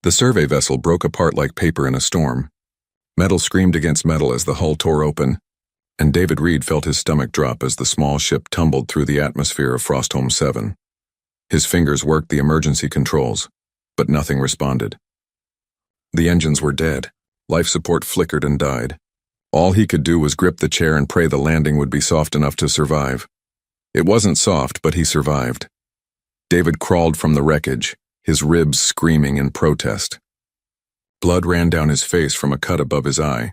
The survey vessel broke apart like paper in a storm. Metal screamed against metal as the hull tore open, and David Reed felt his stomach drop as the small ship tumbled through the atmosphere of Frostholm 7. His fingers worked the emergency controls, but nothing responded. The engines were dead. Life support flickered and died. All he could do was grip the chair and pray the landing would be soft enough to survive. It wasn't soft, but he survived. David crawled from the wreckage, his ribs screaming in protest. Blood ran down his face from a cut above his eye,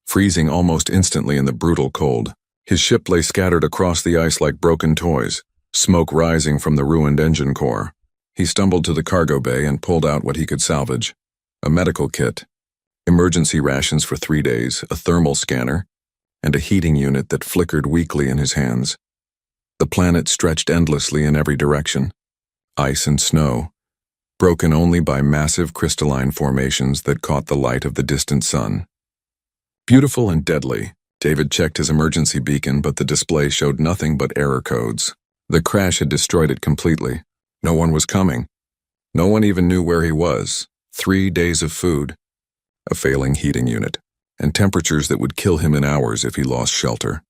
freezing almost instantly in the brutal cold. His ship lay scattered across the ice like broken toys, smoke rising from the ruined engine core. He stumbled to the cargo bay and pulled out what he could salvage: a medical kit, emergency rations for 3 days, a thermal scanner, and a heating unit that flickered weakly in his hands. The planet stretched endlessly in every direction. Ice and snow, broken only by massive crystalline formations that caught the light of the distant sun. Beautiful and deadly, David checked his emergency beacon, but the display showed nothing but error codes. The crash had destroyed it completely. No one was coming. No one even knew where he was. 3 days of food, a failing heating unit, and temperatures that would kill him in hours if he lost shelter.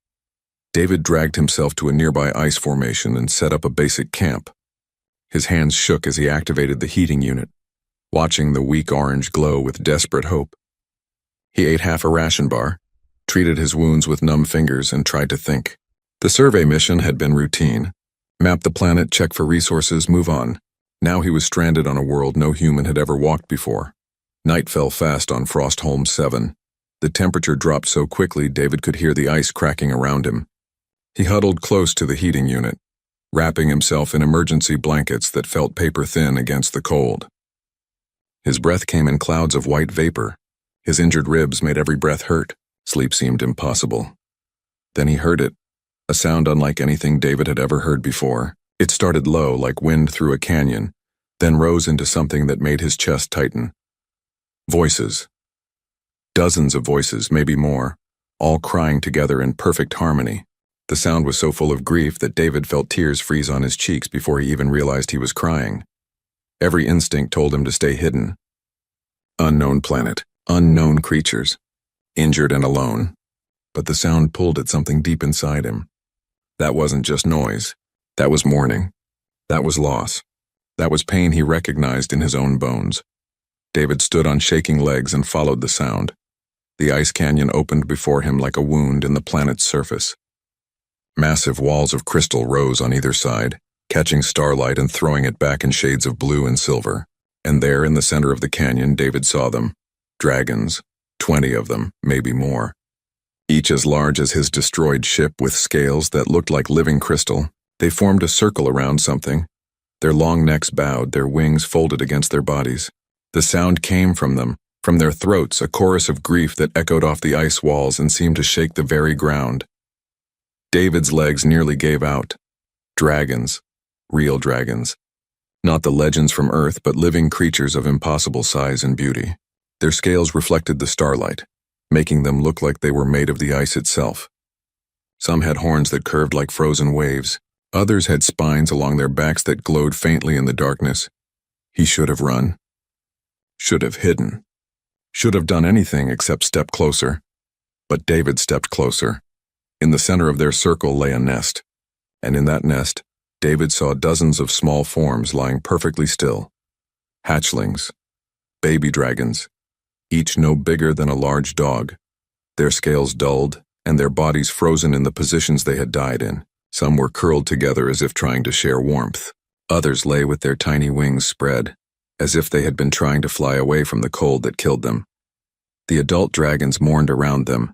David dragged himself to a nearby ice formation and set up a basic camp. His hands shook as he activated the heating unit, watching the weak orange glow with desperate hope. He ate half a ration bar, treated his wounds with numb fingers, and tried to think. The survey mission had been routine. Map the planet, check for resources, move on. Now he was stranded on a world no human had ever walked before. Night fell fast on Frostholm 7. The temperature dropped so quickly David could hear the ice cracking around him. He huddled close to the heating unit, wrapping himself in emergency blankets that felt paper-thin against the cold. His breath came in clouds of white vapor. His injured ribs made every breath hurt. Sleep seemed impossible. Then he heard it, a sound unlike anything David had ever heard before. It started low, like wind through a canyon, then rose into something that made his chest tighten. Voices. Dozens of voices, maybe more, all crying together in perfect harmony. The sound was so full of grief that David felt tears freeze on his cheeks before he even realized he was crying. Every instinct told him to stay hidden. Unknown planet, unknown creatures, injured and alone. But the sound pulled at something deep inside him. That wasn't just noise. That was mourning. That was loss. That was pain he recognized in his own bones. David stood on shaking legs and followed the sound. The ice canyon opened before him like a wound in the planet's surface. Massive walls of crystal rose on either side, catching starlight and throwing it back in shades of blue and silver. And there, in the center of the canyon, David saw them. Dragons, 20 of them, maybe more. Each as large as his destroyed ship, with scales that looked like living crystal. They formed a circle around something. Their long necks bowed, their wings folded against their bodies. The sound came from them, from their throats, a chorus of grief that echoed off the ice walls and seemed to shake the very ground. David's legs nearly gave out. Dragons. Real dragons. Not the legends from Earth, but living creatures of impossible size and beauty. Their scales reflected the starlight, making them look like they were made of the ice itself. Some had horns that curved like frozen waves. Others had spines along their backs that glowed faintly in the darkness. He should have run. Should have hidden. Should have done anything except step closer. But David stepped closer. In the center of their circle lay a nest, and in that nest, David saw dozens of small forms lying perfectly still. Hatchlings. Baby dragons. Each no bigger than a large dog. Their scales dulled, and their bodies frozen in the positions they had died in. Some were curled together as if trying to share warmth. Others lay with their tiny wings spread, as if they had been trying to fly away from the cold that killed them. The adult dragons mourned around them,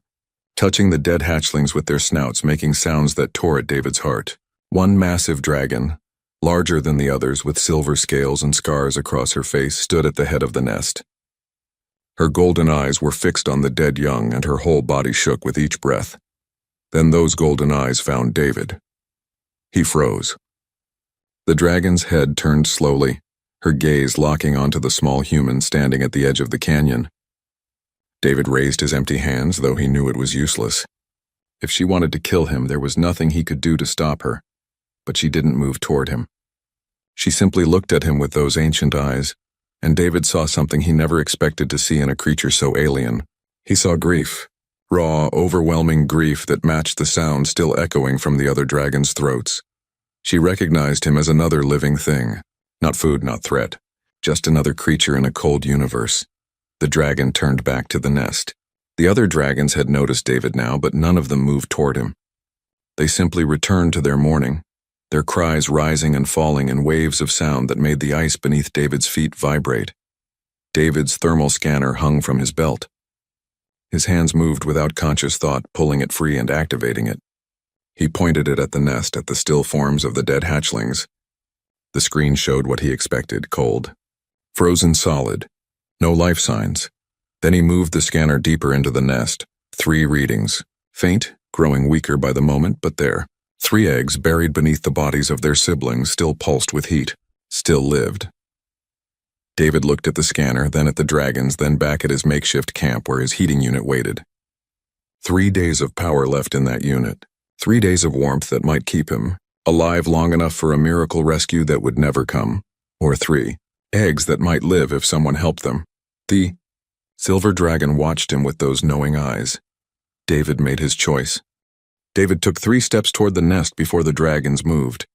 touching the dead hatchlings with their snouts, making sounds that tore at David's heart. One massive dragon, larger than the others with silver scales and scars across her face, stood at the head of the nest. Her golden eyes were fixed on the dead young, and her whole body shook with each breath. Then those golden eyes found David. He froze. The dragon's head turned slowly, her gaze locking onto the small human standing at the edge of the canyon. David raised his empty hands, though he knew it was useless. If she wanted to kill him, there was nothing he could do to stop her, but she didn't move toward him. She simply looked at him with those ancient eyes, And David saw something he never expected to see in a creature so alien. He saw grief. Raw, overwhelming grief that matched the sound still echoing from the other dragon's throats. She recognized him as another living thing. Not food, not threat. Just another creature in a cold universe. The dragon turned back to the nest. The other dragons had noticed David now, but none of them moved toward him. They simply returned to their mourning, their cries rising and falling in waves of sound that made the ice beneath David's feet vibrate. David's thermal scanner hung from his belt. His hands moved without conscious thought, pulling it free and activating it. He pointed it at the nest, at the still forms of the dead hatchlings. The screen showed what he expected, cold. Frozen solid. No life signs. Then he moved the scanner deeper into the nest. 3 readings. Faint, growing weaker by the moment, but there. 3 eggs buried beneath the bodies of their siblings, still pulsed with heat. Still lived. David looked at the scanner, then at the dragons, then back at his makeshift camp where his heating unit waited. 3 days of power left in that unit. 3 days of warmth that might keep him alive long enough for a miracle rescue that would never come. Or 3 eggs that might live if someone helped them. The silver dragon watched him with those knowing eyes. David made his choice. David took 3 steps toward the nest before the dragons moved.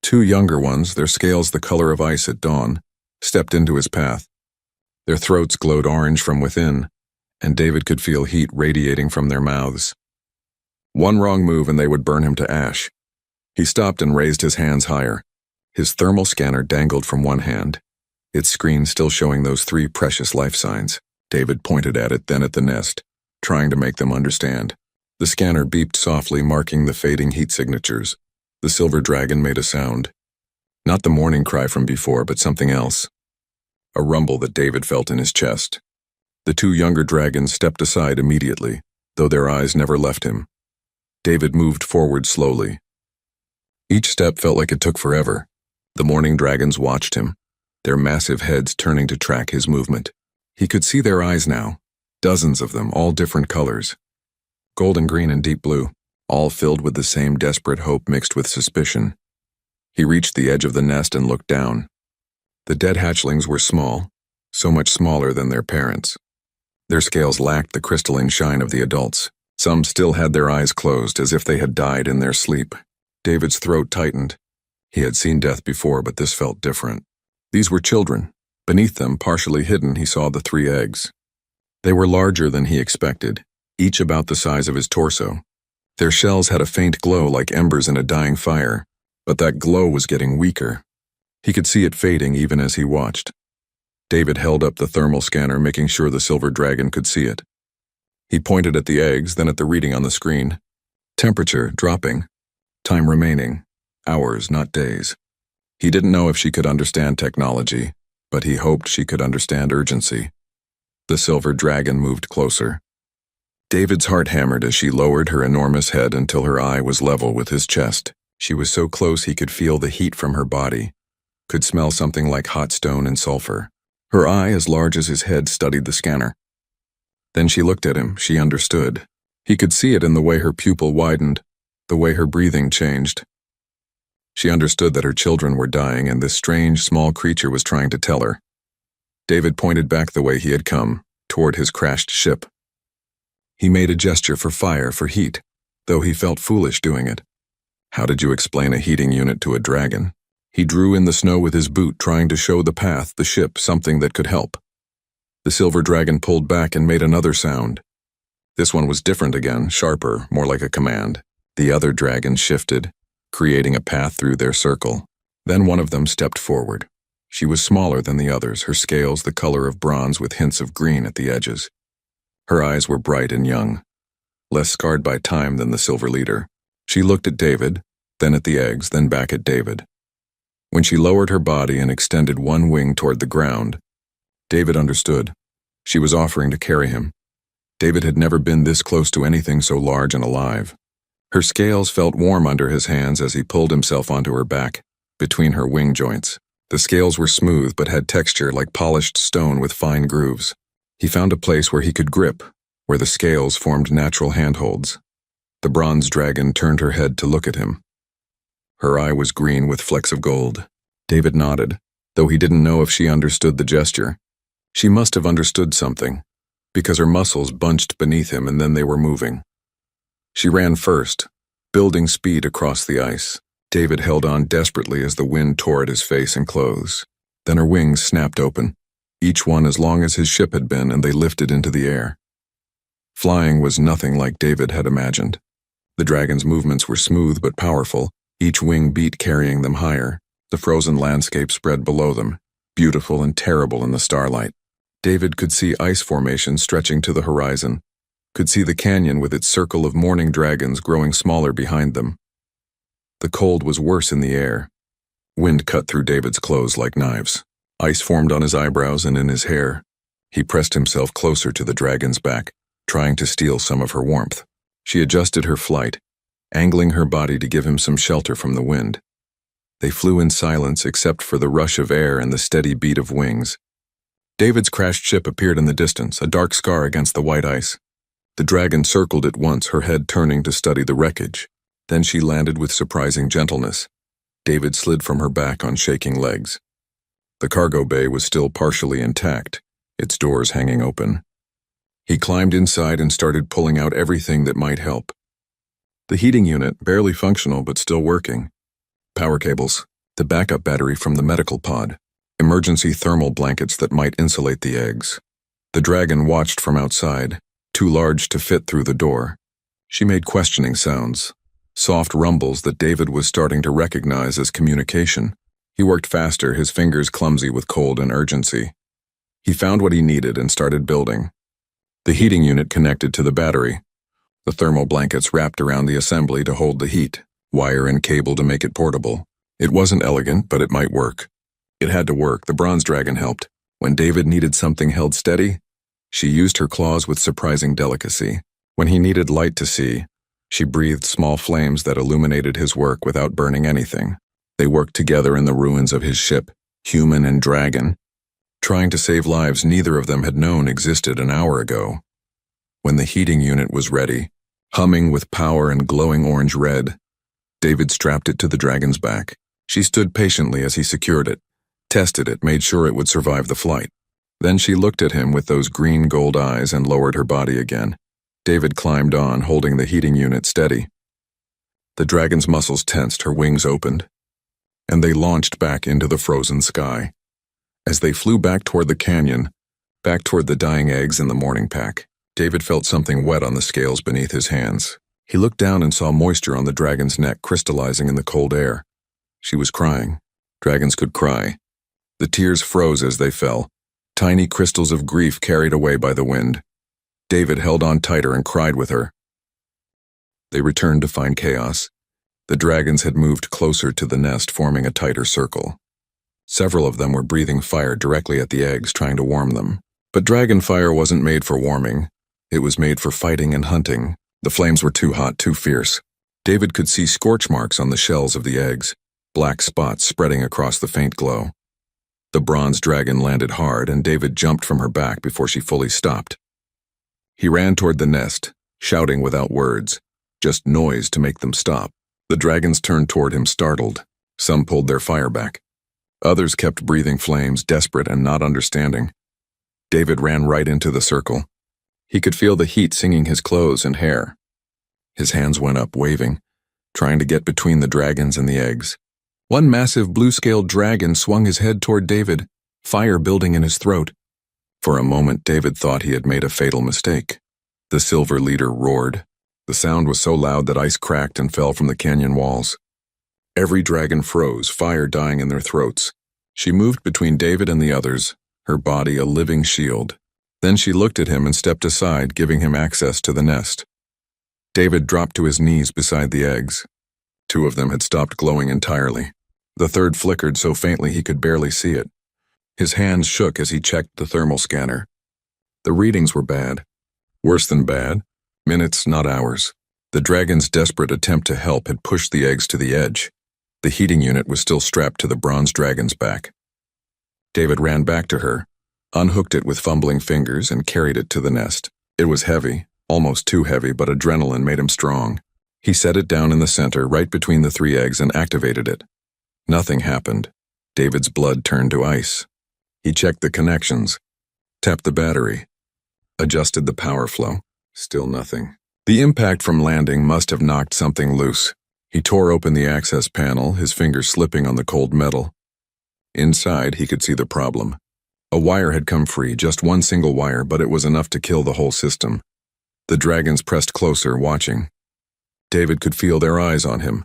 2 younger ones, their scales the color of ice at dawn, stepped into his path. Their throats glowed orange from within, and David could feel heat radiating from their mouths. One wrong move and they would burn him to ash. He stopped and raised his hands higher. His thermal scanner dangled from one hand, its screen still showing those 3 precious life signs. David pointed at it, then at the nest, trying to make them understand. The scanner beeped softly, marking the fading heat signatures. The silver dragon made a sound. Not the mourning cry from before, but something else. A rumble that David felt in his chest. The 2 younger dragons stepped aside immediately, though their eyes never left him. David moved forward slowly. Each step felt like it took forever. The mourning dragons watched him, their massive heads turning to track his movement. He could see their eyes now, dozens of them, all different colors. Golden green and deep blue, all filled with the same desperate hope mixed with suspicion. He reached the edge of the nest and looked down. The dead hatchlings were small, so much smaller than their parents. Their scales lacked the crystalline shine of the adults. Some still had their eyes closed, as if they had died in their sleep. David's throat tightened. He had seen death before, but this felt different. These were children. Beneath them, partially hidden, he saw the 3 eggs. They were larger than he expected, each about the size of his torso. Their shells had a faint glow like embers in a dying fire, but that glow was getting weaker. He could see it fading even as he watched. David held up the thermal scanner, making sure the silver dragon could see it. He pointed at the eggs, then at the reading on the screen. Temperature dropping. Time remaining. Hours, not days. He didn't know if she could understand technology, but he hoped she could understand urgency. The silver dragon moved closer. David's heart hammered as she lowered her enormous head until her eye was level with his chest. She was so close he could feel the heat from her body, could smell something like hot stone and sulfur. Her eye, as large as his head, studied the scanner. Then she looked at him. She understood. He could see it in the way her pupil widened, the way her breathing changed. She understood that her children were dying, and this strange, small creature was trying to tell her. David pointed back the way he had come, toward his crashed ship. He made a gesture for fire, for heat, though he felt foolish doing it. How did you explain a heating unit to a dragon? He drew in the snow with his boot, trying to show the path, the ship, something that could help. The silver dragon pulled back and made another sound. This one was different again, sharper, more like a command. The other dragons shifted, creating a path through their circle. Then one of them stepped forward. She was smaller than the others, her scales the color of bronze with hints of green at the edges. Her eyes were bright and young, less scarred by time than the silver leader. She looked at David, then at the eggs, then back at David. When she lowered her body and extended one wing toward the ground, David understood. She was offering to carry him. David had never been this close to anything so large and alive. Her scales felt warm under his hands as he pulled himself onto her back, between her wing joints. The scales were smooth but had texture like polished stone with fine grooves. He found a place where he could grip, where the scales formed natural handholds. The bronze dragon turned her head to look at him. Her eye was green with flecks of gold. David nodded, though he didn't know if she understood the gesture. She must have understood something, because her muscles bunched beneath him and then they were moving. She ran first, building speed across the ice. David held on desperately as the wind tore at his face and clothes. Then her wings snapped open, each one as long as his ship had been, and they lifted into the air. Flying was nothing like David had imagined. The dragon's movements were smooth but powerful, each wing beat carrying them higher. The frozen landscape spread below them, beautiful and terrible in the starlight. David could see ice formations stretching to the horizon, could see the canyon with its circle of mourning dragons growing smaller behind them. The cold was worse in the air. Wind cut through David's clothes like knives. Ice formed on his eyebrows and in his hair. He pressed himself closer to the dragon's back, trying to steal some of her warmth. She adjusted her flight, angling her body to give him some shelter from the wind. They flew in silence except for the rush of air and the steady beat of wings. David's crashed ship appeared in the distance, a dark scar against the white ice. The dragon circled it once, her head turning to study the wreckage. Then she landed with surprising gentleness. David slid from her back on shaking legs. The cargo bay was still partially intact, its doors hanging open. He climbed inside and started pulling out everything that might help. The heating unit, barely functional but still working. Power cables, the backup battery from the medical pod, emergency thermal blankets that might insulate the eggs. The dragon watched from outside, too large to fit through the door. She made questioning sounds, soft rumbles that David was starting to recognize as communication. He worked faster, his fingers clumsy with cold and urgency. He found what he needed and started building. The heating unit connected to the battery. The thermal blankets wrapped around the assembly to hold the heat, wire and cable to make it portable. It wasn't elegant, but it might work. It had to work. The bronze dragon helped. When David needed something held steady, she used her claws with surprising delicacy. When he needed light to see, she breathed small flames that illuminated his work without burning anything. They worked together in the ruins of his ship, human and dragon, trying to save lives neither of them had known existed an hour ago. When the heating unit was ready, humming with power and glowing orange red, David strapped it to the dragon's back. She stood patiently as he secured it, tested it, made sure it would survive the flight. Then she looked at him with those green gold eyes and lowered her body again. David climbed on, holding the heating unit steady. The dragon's muscles tensed, her wings opened, and they launched back into the frozen sky. As they flew back toward the canyon, back toward the dying eggs in the morning pack, David felt something wet on the scales beneath his hands. He looked down and saw moisture on the dragon's neck crystallizing in the cold air. She was crying. Dragons could cry. The tears froze as they fell, tiny crystals of grief carried away by the wind. David held on tighter and cried with her. They returned to find chaos. The dragons had moved closer to the nest, forming a tighter circle. Several of them were breathing fire directly at the eggs, trying to warm them. But dragon fire wasn't made for warming. It was made for fighting and hunting. The flames were too hot, too fierce. David could see scorch marks on the shells of the eggs, black spots spreading across the faint glow. The bronze dragon landed hard, and David jumped from her back before she fully stopped. He ran toward the nest, shouting without words, just noise to make them stop. The dragons turned toward him startled. Some pulled their fire back. Others kept breathing flames, desperate and not understanding. David ran right into the circle. He could feel the heat singing his clothes and hair. His hands went up, waving, trying to get between the dragons and the eggs. One massive blue-scaled dragon swung his head toward David, fire building in his throat. For a moment, David thought he had made a fatal mistake. The silver leader roared. The sound was so loud that ice cracked and fell from the canyon walls. Every dragon froze, fire dying in their throats. She moved between David and the others, her body a living shield. Then she looked at him and stepped aside, giving him access to the nest. David dropped to his knees beside the eggs. Two of them had stopped glowing entirely. The third flickered so faintly he could barely see it. His hands shook as he checked the thermal scanner. The readings were bad. Worse than bad. Minutes, not hours. The dragon's desperate attempt to help had pushed the eggs to the edge. The heating unit was still strapped to the bronze dragon's back. David ran back to her, unhooked it with fumbling fingers, and carried it to the nest. It was heavy, almost too heavy, but adrenaline made him strong. He set it down in the center, right between the three eggs, and activated it. Nothing happened. David's blood turned to ice. He checked the connections, tapped the battery, adjusted the power flow. Still nothing. The impact from landing must have knocked something loose. He tore open the access panel, his fingers slipping on the cold metal. Inside, he could see the problem. A wire had come free, just one single wire, but it was enough to kill the whole system. The dragons pressed closer, watching. David could feel their eyes on him,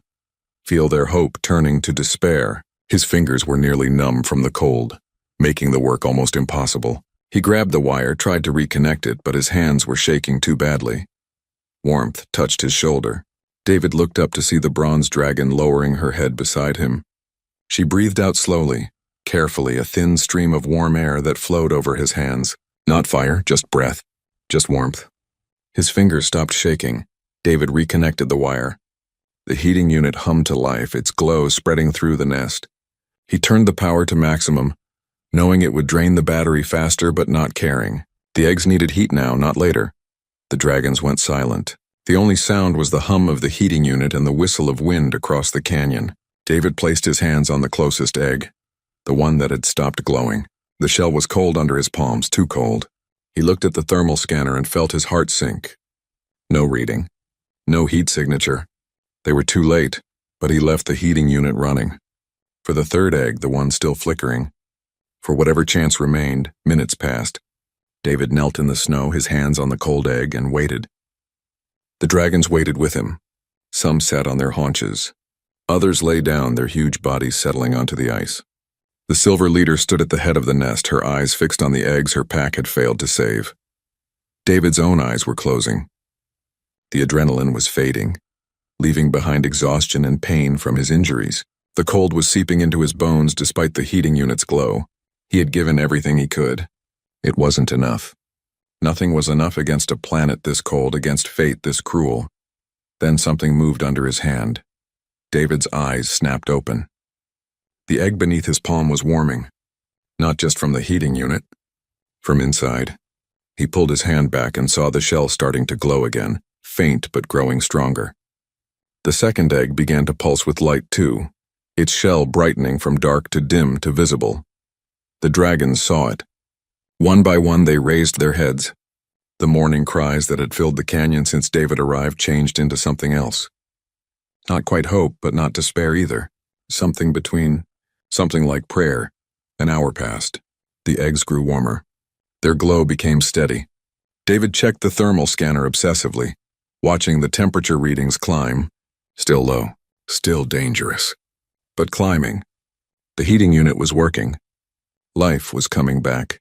feel their hope turning to despair. His fingers were nearly numb from the cold, making the work almost impossible. He grabbed the wire, tried to reconnect it, but his hands were shaking too badly. Warmth touched his shoulder. David looked up to see the bronze dragon lowering her head beside him. She breathed out slowly, carefully, a thin stream of warm air that flowed over his hands. Not fire, just breath, just warmth. His fingers stopped shaking. David reconnected the wire. The heating unit hummed to life, its glow spreading through the nest. He turned the power to maximum, knowing it would drain the battery faster but not caring. The eggs needed heat now, not later. The dragons went silent. The only sound was the hum of the heating unit and the whistle of wind across the canyon. David placed his hands on the closest egg, the one that had stopped glowing. The shell was cold under his palms, too cold. He looked at the thermal scanner and felt his heart sink. No reading. No heat signature. They were too late, but he left the heating unit running. For the third egg, the one still flickering. For whatever chance remained, minutes passed. David knelt in the snow, his hands on the cold egg, and waited. The dragons waited with him. Some sat on their haunches. Others lay down, their huge bodies settling onto the ice. The silver leader stood at the head of the nest, her eyes fixed on the eggs her pack had failed to save. David's own eyes were closing. The adrenaline was fading, leaving behind exhaustion and pain from his injuries. The cold was seeping into his bones despite the heating unit's glow. He had given everything he could. It wasn't enough. Nothing was enough against a planet this cold, against fate this cruel. Then something moved under his hand. David's eyes snapped open. The egg beneath his palm was warming, not just from the heating unit, from inside. He pulled his hand back and saw the shell starting to glow again, faint but growing stronger. The second egg began to pulse with light too, its shell brightening from dark to dim to visible. The dragons saw it. One by one they raised their heads. The mourning cries that had filled the canyon since David arrived changed into something else. Not quite hope, but not despair either. Something between, something like prayer. An hour passed. The eggs grew warmer. Their glow became steady. David checked the thermal scanner obsessively, watching the temperature readings climb. Still low, still dangerous, but climbing. The heating unit was working. Life was coming back.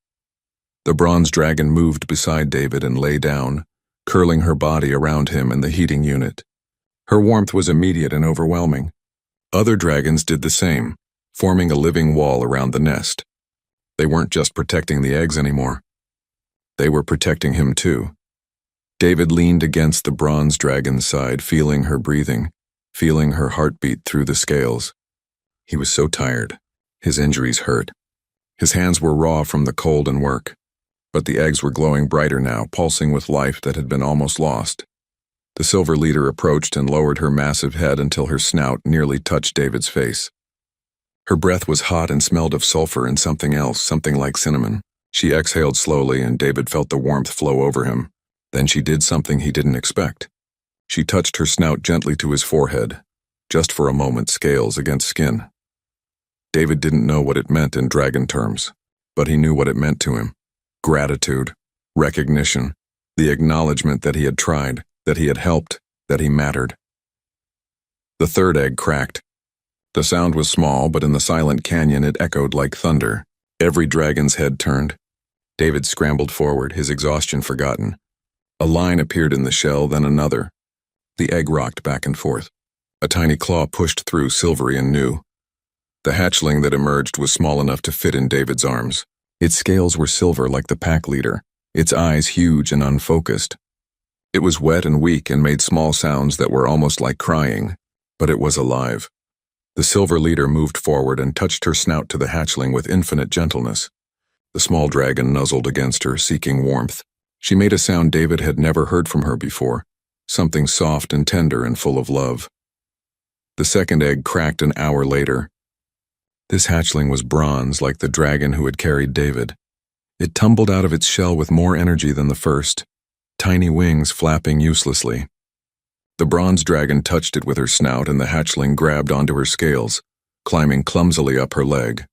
The bronze dragon moved beside David and lay down, curling her body around him in the heating unit. Her warmth was immediate and overwhelming. Other dragons did the same, forming a living wall around the nest. They weren't just protecting the eggs anymore. They were protecting him too. David leaned against the bronze dragon's side, feeling her breathing, feeling her heartbeat through the scales. He was so tired. His injuries hurt. His hands were raw from the cold and work. But the eggs were glowing brighter now, pulsing with life that had been almost lost. The silver leader approached and lowered her massive head until her snout nearly touched David's face. Her breath was hot and smelled of sulfur and something else, something like cinnamon. She exhaled slowly and David felt the warmth flow over him. Then she did something he didn't expect. She touched her snout gently to his forehead, just for a moment, scales against skin. David didn't know what it meant in dragon terms, but he knew what it meant to him. Gratitude, recognition, the acknowledgement that he had tried, that he had helped, that he mattered. The third egg cracked. The sound was small, but in the silent canyon it echoed like thunder. Every dragon's head turned. David scrambled forward, his exhaustion forgotten. A line appeared in the shell, then another. The egg rocked back and forth. A tiny claw pushed through, silvery and new. The hatchling that emerged was small enough to fit in David's arms. Its scales were silver like the pack leader, its eyes huge and unfocused. It was wet and weak and made small sounds that were almost like crying, but it was alive. The silver leader moved forward and touched her snout to the hatchling with infinite gentleness. The small dragon nuzzled against her, seeking warmth. She made a sound David had never heard from her before, something soft and tender and full of love. The second egg cracked an hour later. This hatchling was bronze, like the dragon who had carried David. It tumbled out of its shell with more energy than the first, tiny wings flapping uselessly. The bronze dragon touched it with her snout, and the hatchling grabbed onto her scales, climbing clumsily up her leg.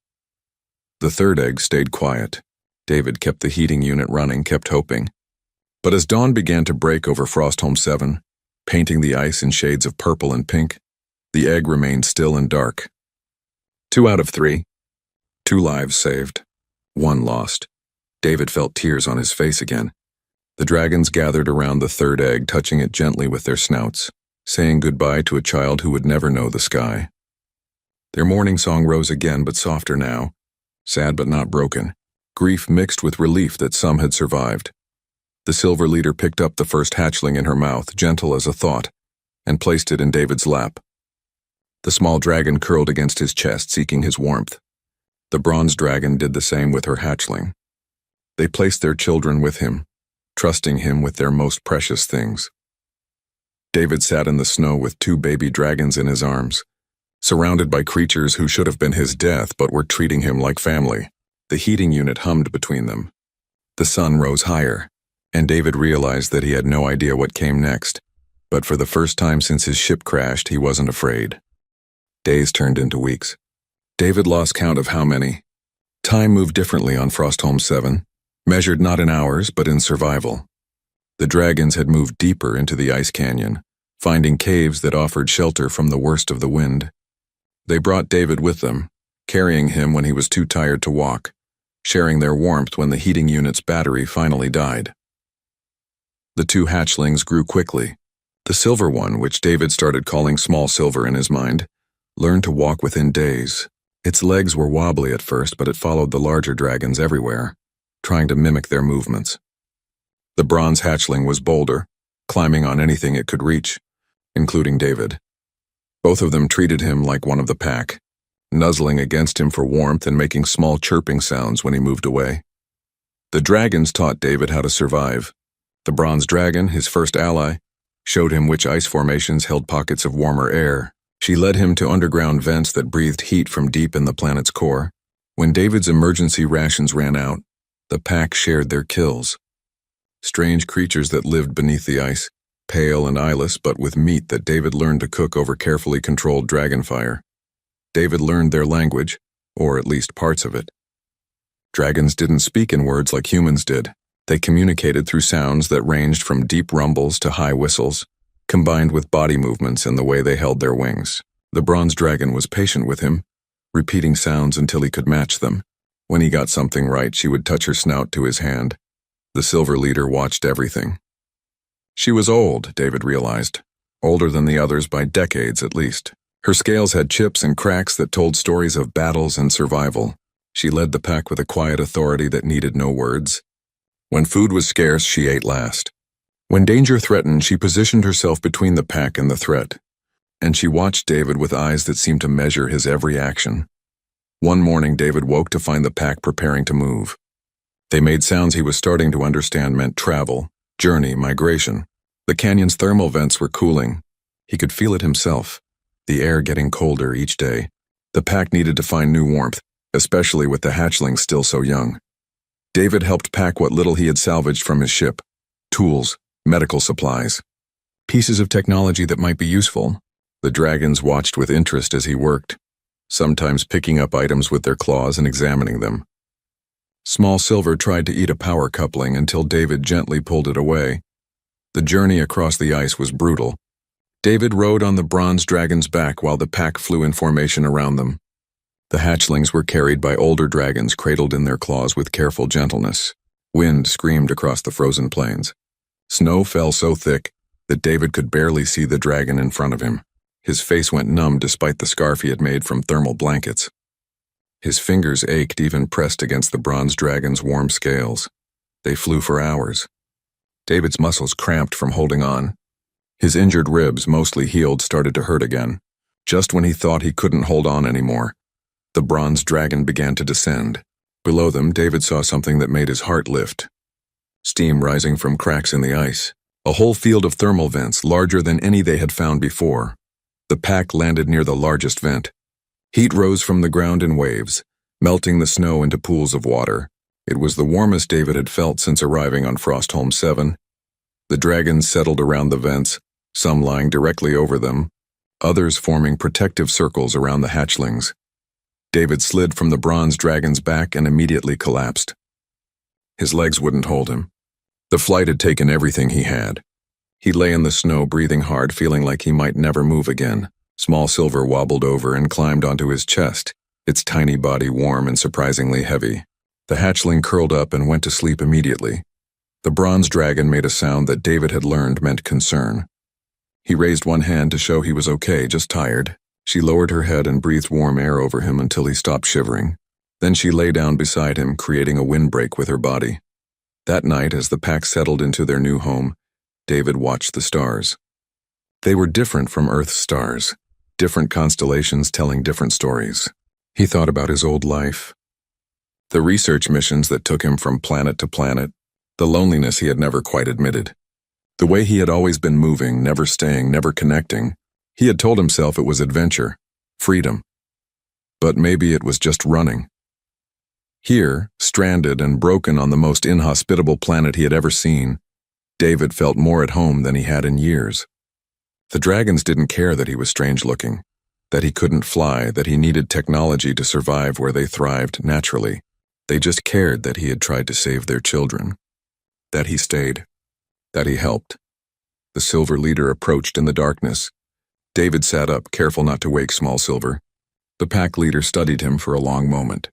The third egg stayed quiet. David kept the heating unit running, kept hoping. But as dawn began to break over Frostholm 7, painting the ice in shades of purple and pink, the egg remained still and dark. 2 out of 3. 2 lives saved. 1 lost. David felt tears on his face again. The dragons gathered around the third egg, touching it gently with their snouts, saying goodbye to a child who would never know the sky. Their morning song rose again, but softer now, sad but not broken, grief mixed with relief that some had survived. The silver leader picked up the first hatchling in her mouth, gentle as a thought, and placed it in David's lap. The small dragon curled against his chest, seeking his warmth. The bronze dragon did the same with her hatchling. They placed their children with him, trusting him with their most precious things. David sat in the snow with 2 baby dragons in his arms, surrounded by creatures who should have been his death but were treating him like family. The heating unit hummed between them. The sun rose higher, and David realized that he had no idea what came next, but for the first time since his ship crashed, he wasn't afraid. Days turned into weeks. David lost count of how many. Time moved differently on Frostholm 7, measured not in hours but in survival. The dragons had moved deeper into the ice canyon, finding caves that offered shelter from the worst of the wind. They brought David with them, carrying him when he was too tired to walk, sharing their warmth when the heating unit's battery finally died. The 2 hatchlings grew quickly. The silver one, which David started calling Small Silver in his mind, learned to walk within days. Its legs were wobbly at first, but it followed the larger dragons everywhere, trying to mimic their movements. The bronze hatchling was bolder, climbing on anything it could reach, including David. Both of them treated him like one of the pack, nuzzling against him for warmth and making small chirping sounds when he moved away. The dragons taught David how to survive. The bronze dragon, his first ally, showed him which ice formations held pockets of warmer air. She led him to underground vents that breathed heat from deep in the planet's core. When David's emergency rations ran out, the pack shared their kills. Strange creatures that lived beneath the ice, pale and eyeless but with meat that David learned to cook over carefully controlled dragon fire. David learned their language, or at least parts of it. Dragons didn't speak in words like humans did. They communicated through sounds that ranged from deep rumbles to high whistles, combined with body movements and the way they held their wings. The bronze dragon was patient with him, repeating sounds until he could match them. When he got something right, she would touch her snout to his hand. The silver leader watched everything. She was old, David realized, older than the others by decades at least. Her scales had chips and cracks that told stories of battles and survival. She led the pack with a quiet authority that needed no words. When food was scarce, she ate last. When danger threatened, she positioned herself between the pack and the threat, and she watched David with eyes that seemed to measure his every action. One morning, David woke to find the pack preparing to move. They made sounds he was starting to understand meant travel, journey, migration. The canyon's thermal vents were cooling. He could feel it himself, the air getting colder each day. The pack needed to find new warmth, especially with the hatchlings still so young. David helped pack what little he had salvaged from his ship: tools, medical supplies, pieces of technology that might be useful. The dragons watched with interest as he worked, sometimes picking up items with their claws and examining them. Small Silver tried to eat a power coupling until David gently pulled it away. The journey across the ice was brutal. David rode on the bronze dragon's back while the pack flew in formation around them. The hatchlings were carried by older dragons cradled in their claws with careful gentleness. Wind screamed across the frozen plains. Snow fell so thick that David could barely see the dragon in front of him. His face went numb despite the scarf he had made from thermal blankets. His fingers ached even pressed against the bronze dragon's warm scales. They flew for hours. David's muscles cramped from holding on. His injured ribs, mostly healed, started to hurt again. Just when he thought he couldn't hold on anymore, the bronze dragon began to descend. Below them, David saw something that made his heart lift. Steam rising from cracks in the ice. A whole field of thermal vents, larger than any they had found before. The pack landed near the largest vent. Heat rose from the ground in waves, melting the snow into pools of water. It was the warmest David had felt since arriving on Frostholm 7. The dragons settled around the vents, some lying directly over them, others forming protective circles around the hatchlings. David slid from the bronze dragon's back and immediately collapsed. His legs wouldn't hold him. The flight had taken everything he had. He lay in the snow, breathing hard, feeling like he might never move again. Small Silver wobbled over and climbed onto his chest, its tiny body warm and surprisingly heavy. The hatchling curled up and went to sleep immediately. The bronze dragon made a sound that David had learned meant concern. He raised one hand to show he was okay, just tired. She lowered her head and breathed warm air over him until he stopped shivering. Then she lay down beside him, creating a windbreak with her body. That night, as the pack settled into their new home, David watched the stars. They were different from Earth's stars, different constellations telling different stories. He thought about his old life, the research missions that took him from planet to planet, the loneliness he had never quite admitted. The way he had always been moving, never staying, never connecting. He had told himself it was adventure, freedom. But maybe it was just running. Here, stranded and broken on the most inhospitable planet he had ever seen, David felt more at home than he had in years. The dragons didn't care that he was strange-looking, that he couldn't fly, that he needed technology to survive where they thrived naturally. They just cared that he had tried to save their children, that he stayed, that he helped. The Silver Leader approached in the darkness. David sat up, careful not to wake Small Silver. The pack leader studied him for a long moment.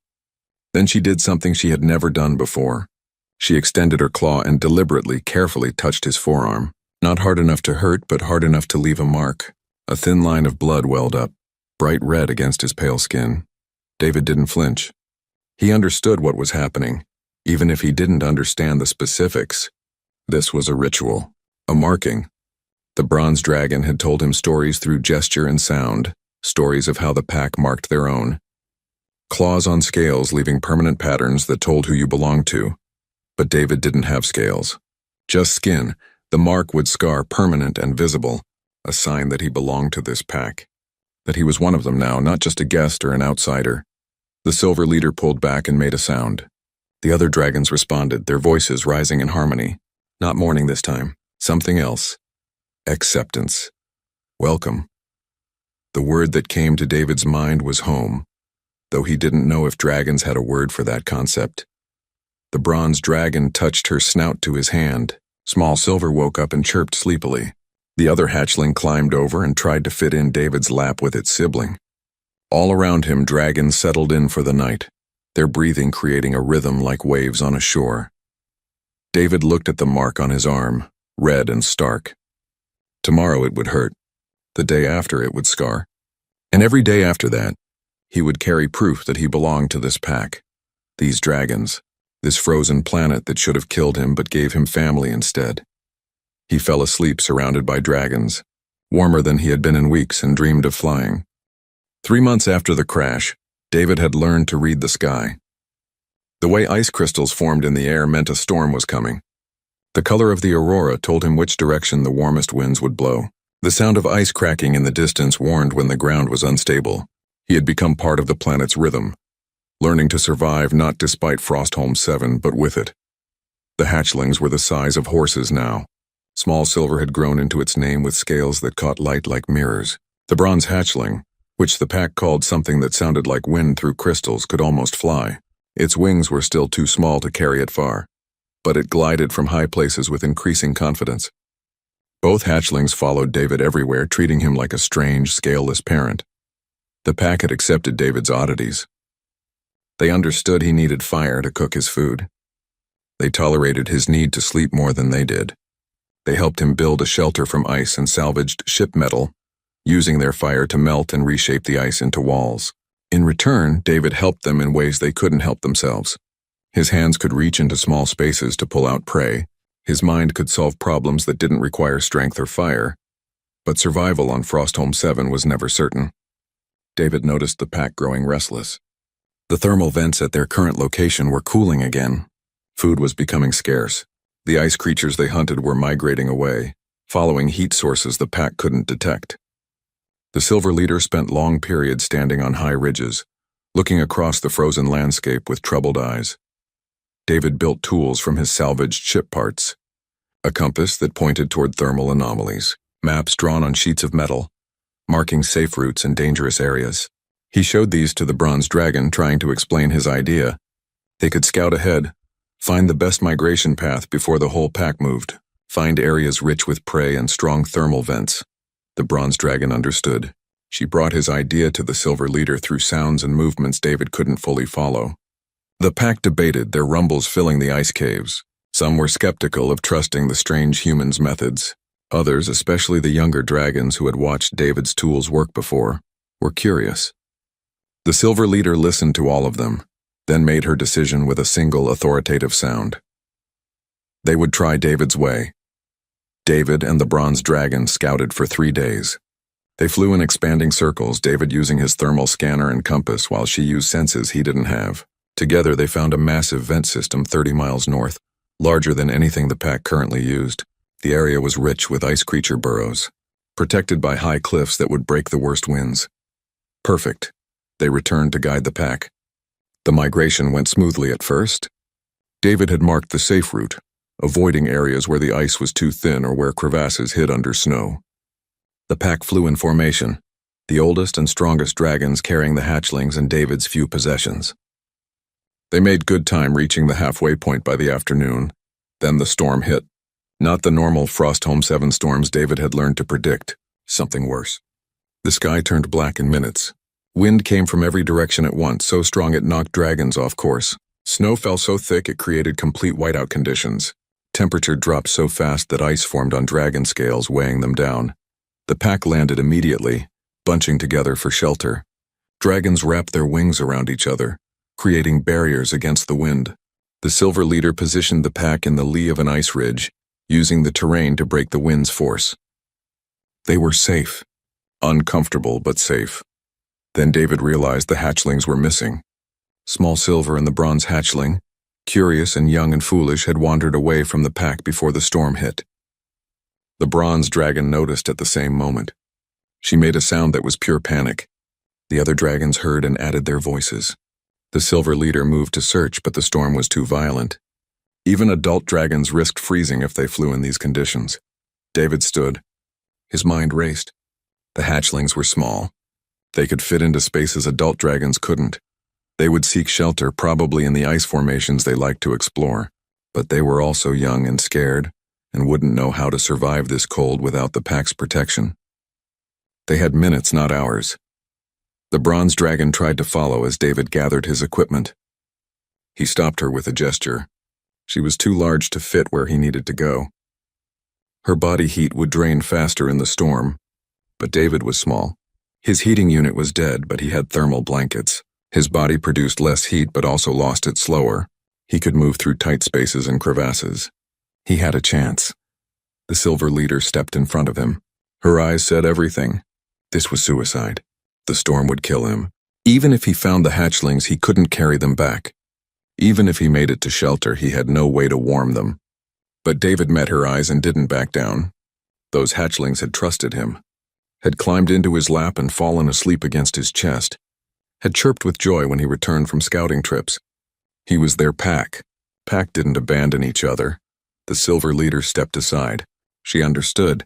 Then she did something she had never done before. She extended her claw and deliberately, carefully touched his forearm. Not hard enough to hurt, but hard enough to leave a mark. A thin line of blood welled up, bright red against his pale skin. David didn't flinch. He understood what was happening, even if he didn't understand the specifics. This was a ritual, a marking. The bronze dragon had told him stories through gesture and sound, stories of how the pack marked their own. Claws on scales leaving permanent patterns that told who you belonged to. But David didn't have scales. Just skin. The mark would scar permanent and visible, a sign that he belonged to this pack. That he was one of them now, not just a guest or an outsider. The Silver Leader pulled back and made a sound. The other dragons responded, their voices rising in harmony. Not mourning this time. Something else. Acceptance. Welcome. The word that came to David's mind was home, though he didn't know if dragons had a word for that concept. The bronze dragon touched her snout to his hand. Small Silver woke up and chirped sleepily. The other hatchling climbed over and tried to fit in David's lap with its sibling. All around him, dragons settled in for the night, their breathing creating a rhythm like waves on a shore. David looked at the mark on his arm, red and stark. Tomorrow it would hurt. The day after it would scar. And every day after that, he would carry proof that he belonged to this pack. These dragons. This frozen planet that should have killed him but gave him family instead. He fell asleep surrounded by dragons, warmer than he had been in weeks, and dreamed of flying. 3 months after the crash, David had learned to read the sky. The way ice crystals formed in the air meant a storm was coming. The color of the aurora told him which direction the warmest winds would blow. The sound of ice cracking in the distance warned when the ground was unstable. He had become part of the planet's rhythm, learning to survive not despite Frostholm 7, but with it. The hatchlings were the size of horses now. Small Silver had grown into its name with scales that caught light like mirrors. The bronze hatchling, which the pack called something that sounded like wind through crystals, could almost fly. Its wings were still too small to carry it far, but it glided from high places with increasing confidence. Both hatchlings followed David everywhere, treating him like a strange, scaleless parent. The pack had accepted David's oddities. They understood he needed fire to cook his food. They tolerated his need to sleep more than they did. They helped him build a shelter from ice and salvaged ship metal, using their fire to melt and reshape the ice into walls. In return, David helped them in ways they couldn't help themselves. His hands could reach into small spaces to pull out prey. His mind could solve problems that didn't require strength or fire. But survival on Frostholm 7 was never certain. David noticed the pack growing restless. The thermal vents at their current location were cooling again. Food was becoming scarce. The ice creatures they hunted were migrating away, following heat sources the pack couldn't detect. The silver leader spent long periods standing on high ridges, looking across the frozen landscape with troubled eyes. David built tools from his salvaged ship parts, a compass that pointed toward thermal anomalies, maps drawn on sheets of metal, marking safe routes and dangerous areas. He showed these to the bronze dragon, trying to explain his idea. They could scout ahead, find the best migration path before the whole pack moved, find areas rich with prey and strong thermal vents. The bronze dragon understood. She brought his idea to the silver leader through sounds and movements David couldn't fully follow. The pack debated, their rumbles filling the ice caves. Some were skeptical of trusting the strange humans' methods. Others, especially the younger dragons who had watched David's tools work before, were curious. The silver leader listened to all of them, then made her decision with a single authoritative sound. They would try David's way. David and the bronze dragon scouted for 3 days. They flew in expanding circles, David using his thermal scanner and compass while she used senses he didn't have. Together they found a massive vent system 30 miles north, larger than anything the pack currently used. The area was rich with ice creature burrows, protected by high cliffs that would break the worst winds. Perfect. They returned to guide the pack. The migration went smoothly at first. David had marked the safe route, avoiding areas where the ice was too thin or where crevasses hid under snow. The pack flew in formation, the oldest and strongest dragons carrying the hatchlings and David's few possessions. They made good time reaching the halfway point by the afternoon. Then the storm hit. Not the normal Frostholm 7 storms David had learned to predict, something worse. The sky turned black in minutes. Wind came from every direction at once, so strong it knocked dragons off course. Snow fell so thick it created complete whiteout conditions. Temperature dropped so fast that ice formed on dragon scales, weighing them down. The pack landed immediately, bunching together for shelter. Dragons wrapped their wings around each other, creating barriers against the wind. The silver leader positioned the pack in the lee of an ice ridge, using the terrain to break the wind's force. They were safe. Uncomfortable, but safe. Then David realized the hatchlings were missing. Small Silver and the bronze hatchling, curious and young and foolish, had wandered away from the pack before the storm hit. The bronze dragon noticed at the same moment. She made a sound that was pure panic. The other dragons heard and added their voices. The silver leader moved to search, but the storm was too violent. Even adult dragons risked freezing if they flew in these conditions. David stood. His mind raced. The hatchlings were small. They could fit into spaces adult dragons couldn't. They would seek shelter, probably in the ice formations they liked to explore. But they were also young and scared, and wouldn't know how to survive this cold without the pack's protection. They had minutes, not hours. The bronze dragon tried to follow as David gathered his equipment. He stopped her with a gesture. She was too large to fit where he needed to go. Her body heat would drain faster in the storm, but David was small. His heating unit was dead, but he had thermal blankets. His body produced less heat but also lost it slower. He could move through tight spaces and crevasses. He had a chance. The silver leader stepped in front of him. Her eyes said everything. This was suicide. The storm would kill him. Even if he found the hatchlings, he couldn't carry them back. Even if he made it to shelter, he had no way to warm them. But David met her eyes and didn't back down. Those hatchlings had trusted him, had climbed into his lap and fallen asleep against his chest, had chirped with joy when he returned from scouting trips. He was their pack. Pack didn't abandon each other. The silver leader stepped aside. She understood.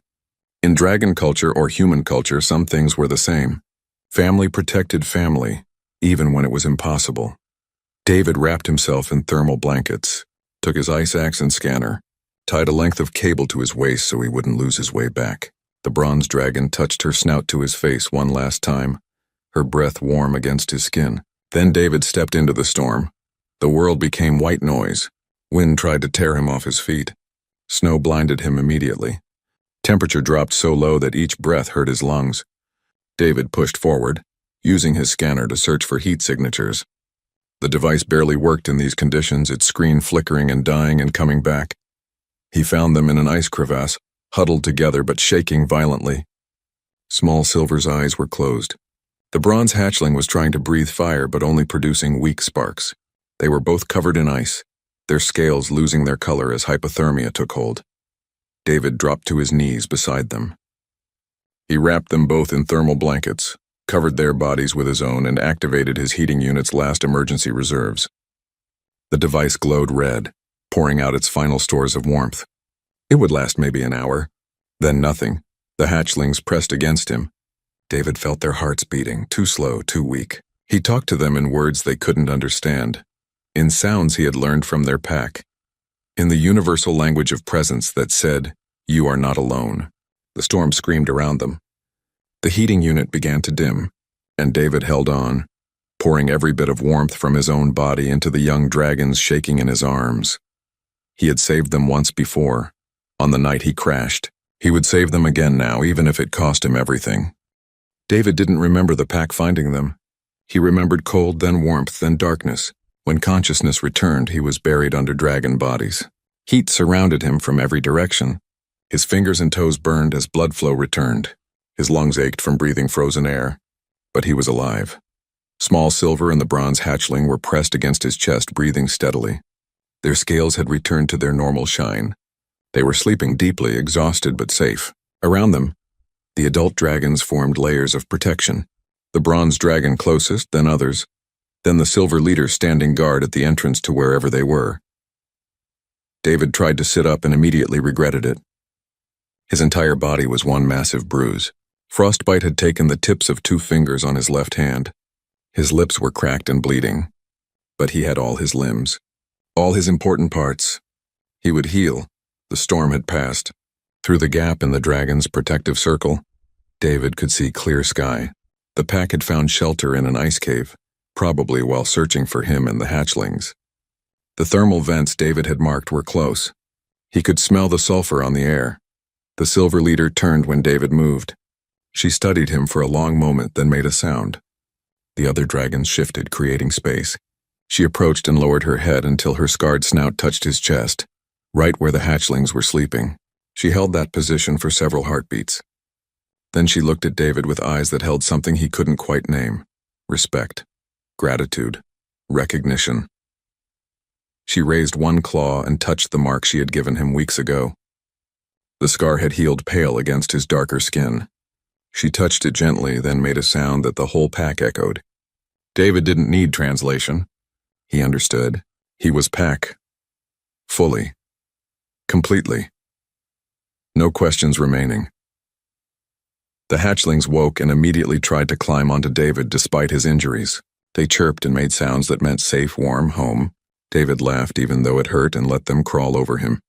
In dragon culture or human culture, some things were the same. Family protected family, even when it was impossible. David wrapped himself in thermal blankets, took his ice axe and scanner, tied a length of cable to his waist so he wouldn't lose his way back. The bronze dragon touched her snout to his face one last time, her breath warm against his skin. Then David stepped into the storm. The world became white noise. Wind tried to tear him off his feet. Snow blinded him immediately. Temperature dropped so low that each breath hurt his lungs. David pushed forward, using his scanner to search for heat signatures. The device barely worked in these conditions, its screen flickering and dying and coming back. He found them in an ice crevasse, huddled together but shaking violently. Small Silver's eyes were closed. The bronze hatchling was trying to breathe fire but only producing weak sparks. They were both covered in ice, their scales losing their color as hypothermia took hold. David dropped to his knees beside them. He wrapped them both in thermal blankets, covered their bodies with his own, and activated his heating unit's last emergency reserves. The device glowed red, pouring out its final stores of warmth. It would last maybe an hour. Then nothing. The hatchlings pressed against him. David felt their hearts beating, too slow, too weak. He talked to them in words they couldn't understand, in sounds he had learned from their pack, in the universal language of presence that said, "You are not alone." The storm screamed around them. The heating unit began to dim, and David held on, pouring every bit of warmth from his own body into the young dragons shaking in his arms. He had saved them once before, on the night he crashed. He would save them again now, even if it cost him everything. David didn't remember the pack finding them. He remembered cold, then warmth, then darkness. When consciousness returned, he was buried under dragon bodies. Heat surrounded him from every direction. His fingers and toes burned as blood flow returned. His lungs ached from breathing frozen air. But he was alive. Small Silver and the bronze hatchling were pressed against his chest, breathing steadily. Their scales had returned to their normal shine. They were sleeping deeply, exhausted but safe. Around them, the adult dragons formed layers of protection. The bronze dragon closest, then others, then the silver leader standing guard at the entrance to wherever they were. David tried to sit up and immediately regretted it. His entire body was one massive bruise. Frostbite had taken the tips of 2 fingers on his left hand. His lips were cracked and bleeding. But he had all his limbs, all his important parts. He would heal. The storm had passed. Through the gap in the dragon's protective circle, David could see clear sky. The pack had found shelter in an ice cave, probably while searching for him and the hatchlings. The thermal vents David had marked were close. He could smell the sulfur on the air. The silver leader turned when David moved. She studied him for a long moment, then made a sound. The other dragons shifted, creating space. She approached and lowered her head until her scarred snout touched his chest, right where the hatchlings were sleeping. She held that position for several heartbeats. Then she looked at David with eyes that held something he couldn't quite name. Respect, gratitude, recognition. She raised one claw and touched the mark she had given him weeks ago. The scar had healed pale against his darker skin. She touched it gently, then made a sound that the whole pack echoed. David didn't need translation. He understood. He was pack. Fully. Completely. No questions remaining. The hatchlings woke and immediately tried to climb onto David despite his injuries. They chirped and made sounds that meant safe, warm home. David laughed even though it hurt and let them crawl over him.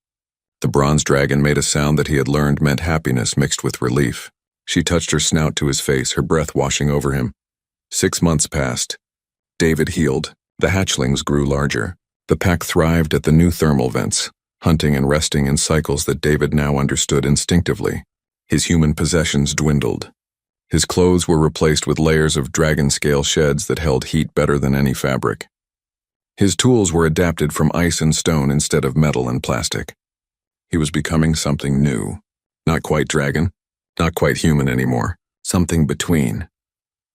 The bronze dragon made a sound that he had learned meant happiness mixed with relief. She touched her snout to his face, her breath washing over him. 6 months passed. David healed. The hatchlings grew larger. The pack thrived at the new thermal vents, hunting and resting in cycles that David now understood instinctively. His human possessions dwindled. His clothes were replaced with layers of dragon-scale sheds that held heat better than any fabric. His tools were adapted from ice and stone instead of metal and plastic. He was becoming something new. Not quite dragon, not quite human anymore. Something between.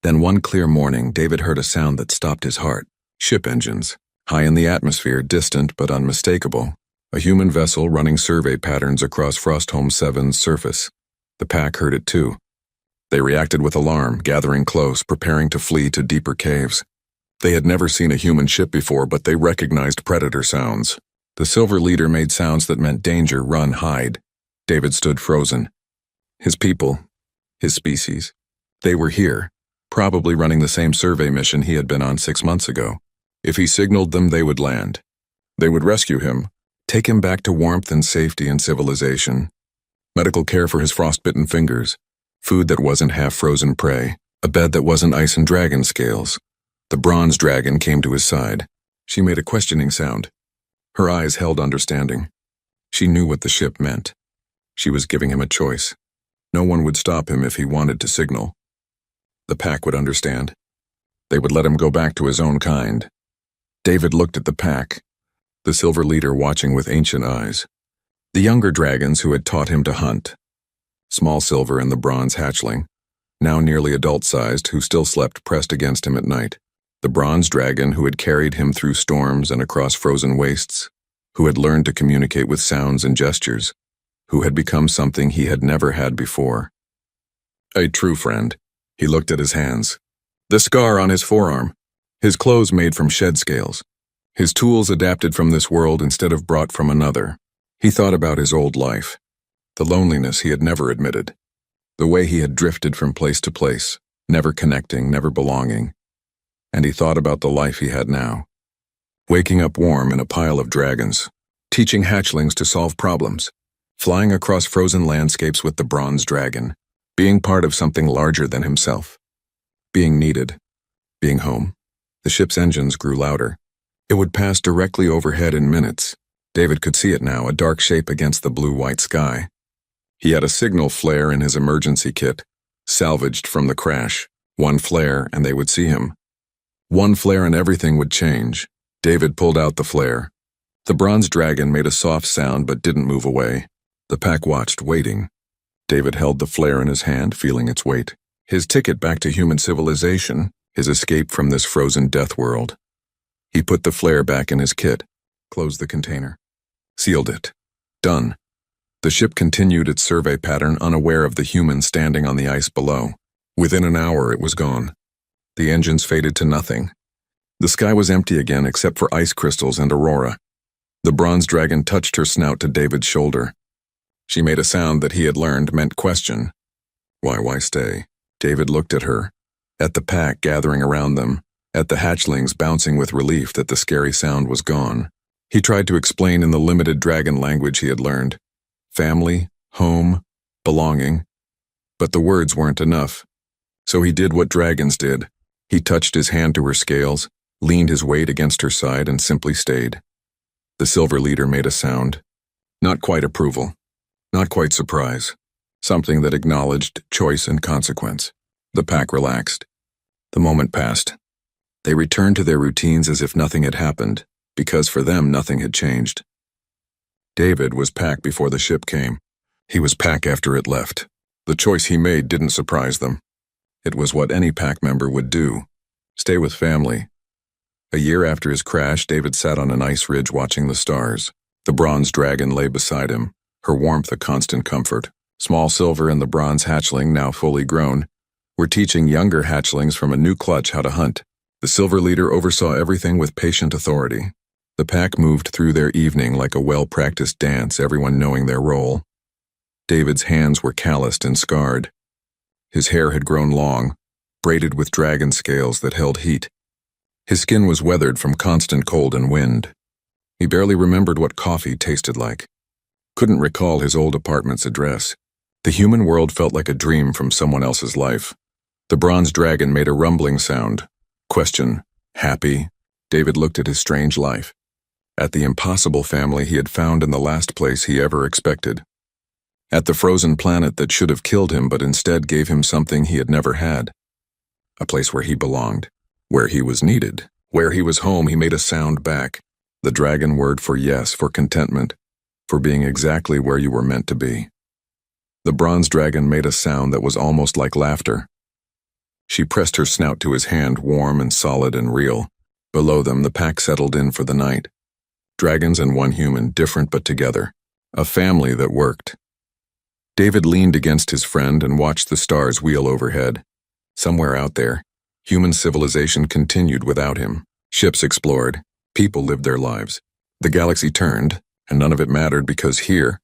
Then one clear morning, David heard a sound that stopped his heart. Ship engines, high in the atmosphere, distant but unmistakable. A human vessel running survey patterns across Frostholm 7's surface. The pack heard it too. They reacted with alarm, gathering close, preparing to flee to deeper caves. They had never seen a human ship before, but they recognized predator sounds. The silver leader made sounds that meant danger, run, hide. David stood frozen. His people, his species, they were here, probably running the same survey mission he had been on 6 months ago. If he signaled them, they would land. They would rescue him, take him back to warmth and safety and civilization. Medical care for his frostbitten fingers, food that wasn't half-frozen prey, a bed that wasn't ice and dragon scales. The bronze dragon came to his side. She made a questioning sound. Her eyes held understanding. She knew what the ship meant. She was giving him a choice. No one would stop him if he wanted to signal. The pack would understand. They would let him go back to his own kind. David looked at the pack, the silver leader watching with ancient eyes. The younger dragons who had taught him to hunt. Small Silver and the bronze hatchling, now nearly adult-sized, who still slept pressed against him at night. The bronze dragon who had carried him through storms and across frozen wastes, who had learned to communicate with sounds and gestures, who had become something he had never had before. A true friend. He looked at his hands. The scar on his forearm. His clothes made from shed scales. His tools adapted from this world instead of brought from another. He thought about his old life. The loneliness he had never admitted. The way he had drifted from place to place, never connecting, never belonging. And he thought about the life he had now. Waking up warm in a pile of dragons. Teaching hatchlings to solve problems. Flying across frozen landscapes with the bronze dragon. Being part of something larger than himself. Being needed. Being home. The ship's engines grew louder. It would pass directly overhead in minutes. David could see it now, a dark shape against the blue-white sky. He had a signal flare in his emergency kit, salvaged from the crash. One flare and they would see him. One flare and everything would change. David pulled out the flare. The bronze dragon made a soft sound but didn't move away. The pack watched, waiting. David held the flare in his hand, feeling its weight. His ticket back to human civilization, his escape from this frozen death world. He put the flare back in his kit, closed the container, sealed it. Done. The ship continued its survey pattern, unaware of the human standing on the ice below. Within an hour, it was gone. The engines faded to nothing. The sky was empty again except for ice crystals and aurora. The bronze dragon touched her snout to David's shoulder. She made a sound that he had learned meant question. Why stay? David looked at her, at the pack gathering around them, at the hatchlings bouncing with relief that the scary sound was gone. He tried to explain in the limited dragon language he had learned. Family, home, belonging. But the words weren't enough. So he did what dragons did. He touched his hand to her scales, leaned his weight against her side, and simply stayed. The silver leader made a sound. Not quite approval. Not quite surprise. Something that acknowledged choice and consequence. The pack relaxed. The moment passed. They returned to their routines as if nothing had happened, because for them nothing had changed. David was pack before the ship came. He was pack after it left. The choice he made didn't surprise them. It was what any pack member would do. Stay with family. A year after his crash, David sat on an ice ridge watching the stars. The bronze dragon lay beside him, her warmth a constant comfort. Small Silver and the bronze hatchling, now fully grown, were teaching younger hatchlings from a new clutch how to hunt. The silver leader oversaw everything with patient authority. The pack moved through their evening like a well-practiced dance, everyone knowing their role. David's hands were calloused and scarred. His hair had grown long, braided with dragon scales that held heat. His skin was weathered from constant cold and wind. He barely remembered what coffee tasted like. Couldn't recall his old apartment's address. The human world felt like a dream from someone else's life. The bronze dragon made a rumbling sound. Question. Happy? David looked at his strange life. At the impossible family he had found in the last place he ever expected. At the frozen planet that should have killed him but instead gave him something he had never had. A place where he belonged. Where he was needed. Where he was home. He made a sound back. The dragon word for yes, for contentment. For being exactly where you were meant to be. The bronze dragon made a sound that was almost like laughter. She pressed her snout to his hand, warm and solid and real. Below them, the pack settled in for the night. Dragons and one human, different but together. A family that worked. David leaned against his friend and watched the stars wheel overhead. Somewhere out there, human civilization continued without him. Ships explored. People lived their lives. The galaxy turned, and none of it mattered because here,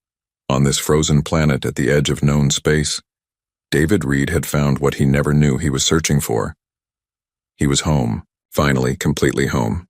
on this frozen planet at the edge of known space, David Reed had found what he never knew he was searching for. He was home, finally completely home.